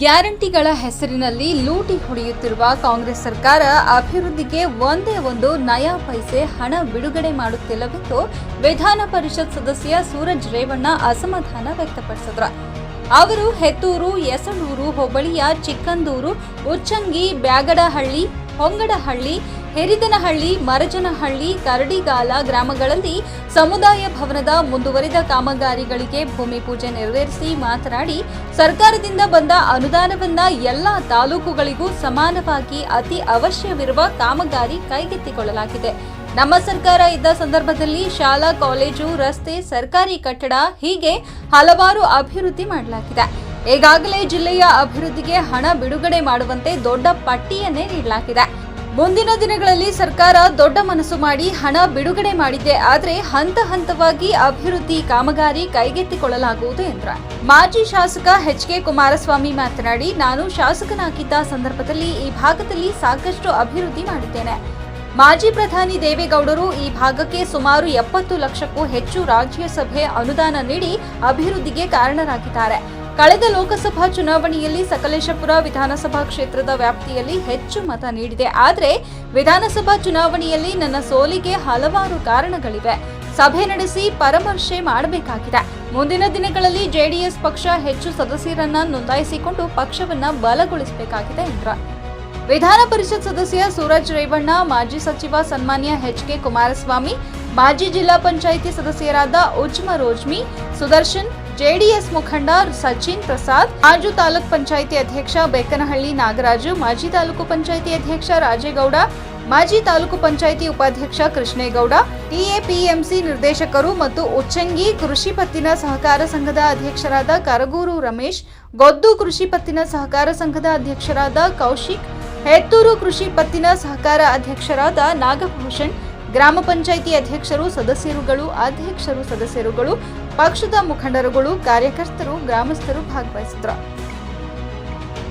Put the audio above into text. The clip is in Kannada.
ಗ್ಯಾರಂಟಿಗಳ ಹೆಸರಿನಲ್ಲಿ ಲೂಟಿ ಹೊಡೆಯುತ್ತಿರುವ ಕಾಂಗ್ರೆಸ್ ಸರ್ಕಾರ ಅಭಿವೃದ್ಧಿಗೆ ಒಂದೇ ಒಂದು ನಯಾ ಪೈಸೆ ಹಣ ಬಿಡುಗಡೆ ಮಾಡುತ್ತಿಲ್ಲವೆಂದು ವಿಧಾನ ಪರಿಷತ್ ಸದಸ್ಯ ಸೂರಜ್ ರೇವಣ್ಣ ಅಸಮಾಧಾನ ವ್ಯಕ್ತಪಡಿಸಿದರು. ಅವರು ಹೆತ್ತೂರು, ಯಸಳೂರು ಹೋಬಳಿಯ ಚಿಕ್ಕಂದೂರು, ಉಚ್ಚಂಗಿ, ಬ್ಯಾಗಡಹಳ್ಳಿ, ಹೊಂಗಡಹಳ್ಳಿ, ಹಿರಿದನಹಳ್ಳಿ, ಮರಜನಹಳ್ಳಿ, ಕರಡಿಗಾಲ ಗ್ರಾಮಗಳಲ್ಲಿ ಸಮುದಾಯ ಭವನದ ಮುಂದುವರಿದ ಕಾಮಗಾರಿಗಳಿಗೆ ಭೂಮಿ ಪೂಜೆ ನೆರವೇರಿಸಿ ಮಾತನಾಡಿ, ಸರ್ಕಾರದಿಂದ ಬಂದ ಅನುದಾನವನ್ನ ಎಲ್ಲಾ ತಾಲೂಕುಗಳಿಗೂ ಸಮಾನವಾಗಿ ಅತಿ ಅವಶ್ಯವಿರುವ ಕಾಮಗಾರಿ ಕೈಗೆತ್ತಿಕೊಳ್ಳಲಾಗಿದೆ. ನಮ್ಮ ಸರ್ಕಾರ ಇದ್ದ ಸಂದರ್ಭದಲ್ಲಿ ಶಾಲಾ, ಕಾಲೇಜು, ರಸ್ತೆ, ಸರ್ಕಾರಿ ಕಟ್ಟಡ ಹೀಗೆ ಹಲವಾರು ಅಭಿವೃದ್ಧಿ ಮಾಡಲಾಗಿದೆ. ಈಗಾಗಲೇ ಜಿಲ್ಲೆಯ ಅಭಿವೃದ್ಧಿಗೆ ಹಣ ಬಿಡುಗಡೆ ಮಾಡುವಂತೆ ದೊಡ್ಡ ಪಟ್ಟಿಯನ್ನೇ ನೀಡಲಾಗಿದೆ. ಮುಂದಿನ ದಿನಗಳಲ್ಲಿ ಸರ್ಕಾರ ದೊಡ್ಡ ಮನಸ್ಸು ಮಾಡಿ ಹಣ ಬಿಡುಗಡೆ ಮಾಡಿದೆ. ಆದರೆ ಹಂತ ಹಂತವಾಗಿ ಅಭಿವೃದ್ಧಿ ಕಾಮಗಾರಿ ಕೈಗೆತ್ತಿಕೊಳ್ಳಲಾಗುವುದು ಎಂದರು. ಮಾಜಿ ಶಾಸಕ ಎಚ್.ಕೆ. ಕುಮಾರಸ್ವಾಮಿ ಮಾತನಾಡಿ, ನಾನು ಶಾಸಕನಾಗಿದ್ದ ಸಂದರ್ಭದಲ್ಲಿ ಈ ಭಾಗದಲ್ಲಿ ಸಾಕಷ್ಟು ಅಭಿವೃದ್ಧಿ ಮಾಡಿದ್ದೇನೆ. ಮಾಜಿ ಪ್ರಧಾನಿ ದೇವೇಗೌಡರು ಈ ಭಾಗಕ್ಕೆ ಸುಮಾರು 70 ಲಕ್ಷಕ್ಕೂ ಹೆಚ್ಚು ರಾಜ್ಯಸಭೆ ಅನುದಾನ ನೀಡಿ ಅಭಿವೃದ್ಧಿಗೆ ಕಾರಣರಾಗಿದ್ದಾರೆ. ಕಳೆದ ಲೋಕಸಭಾ ಚುನಾವಣೆಯಲ್ಲಿ ಸಕಲೇಶಪುರ ವಿಧಾನಸಭಾ ಕ್ಷೇತ್ರದ ವ್ಯಾಪ್ತಿಯಲ್ಲಿ ಹೆಚ್ಚು ಮತ ನೀಡಿದೆ. ಆದರೆ ವಿಧಾನಸಭಾ ಚುನಾವಣೆಯಲ್ಲಿ ನನ್ನ ಸೋಲಿಗೆ ಹಲವಾರು ಕಾರಣಗಳಿವೆ. ಸಭೆ ನಡೆಸಿ ಪರಾಮರ್ಶೆ ಮಾಡಬೇಕಾಗಿದೆ. ಮುಂದಿನ ದಿನಗಳಲ್ಲಿ ಜೆಡಿಎಸ್ ಪಕ್ಷ ಹೆಚ್ಚು ಸದಸ್ಯರನ್ನ ನೋಂದಾಯಿಸಿಕೊಂಡು ಪಕ್ಷವನ್ನ ಬಲಗೊಳಿಸಬೇಕಾಗಿದೆ ಎಂದರು. ವಿಧಾನ ಪರಿಷತ್ ಸದಸ್ಯ ಸೂರಜ್ ರೇವಣ್ಣ, ಮಾಜಿ ಸಚಿವ ಸನ್ಮಾನ್ಯ ಎಚ್.ಕೆ. ಕುಮಾರಸ್ವಾಮಿ, ಮಾಜಿ ಜಿಲ್ಲಾ ಪಂಚಾಯಿತಿ ಸದಸ್ಯರಾದ ಉಜ್ಮ ರೋಜ್ಮಿ, ಸುದರ್ಶನ್, ಜೆಡಿಎಸ್ ಮುಖಂಡ ಸಚಿನ್ ಪ್ರಸಾದ್, ಮಾಜಿ ತಾಲೂಕ್ ಪಂಚಾಯಿತಿ ಅಧ್ಯಕ್ಷ ಬೇಕನಹಳ್ಳಿ ನಾಗರಾಜು, ಮಾಜಿ ತಾಲೂಕು ಪಂಚಾಯಿತಿ ಅಧ್ಯಕ್ಷ ರಾಜೇಗೌಡ, ಮಾಜಿ ತಾಲೂಕು ಪಂಚಾಯಿತಿ ಉಪಾಧ್ಯಕ್ಷ ಕೃಷ್ಣೇಗೌಡ, ಟಿಎಪಿಎಂಸಿ ನಿರ್ದೇಶಕರು ಮತ್ತು ಉಚ್ಚಂಗಿ ಕೃಷಿ ಪತ್ತಿನ ಸಹಕಾರ ಸಂಘದ ಅಧ್ಯಕ್ಷರಾದ ಕರಗೂರು ರಮೇಶ್, ಗೊದ್ದು ಕೃಷಿ ಪತ್ತಿನ ಸಹಕಾರ ಸಂಘದ ಅಧ್ಯಕ್ಷರಾದ ಕೌಶಿಕ್, ಹೆತ್ತೂರು ಕೃಷಿ ಪತ್ತಿನ ಸಹಕಾರ ಅಧ್ಯಕ್ಷರಾದ ನಾಗಭೂಷಣ್, ಗ್ರಾಮ ಪಂಚಾಯಿತಿ ಅಧ್ಯಕ್ಷರು, ಸದಸ್ಯರುಗಳು, ಪಕ್ಷದ ಮುಖಂಡರುಗಳು, ಕಾರ್ಯಕರ್ತರು, ಗ್ರಾಮಸ್ಥರು ಭಾಗವಹಿಸಿದರು.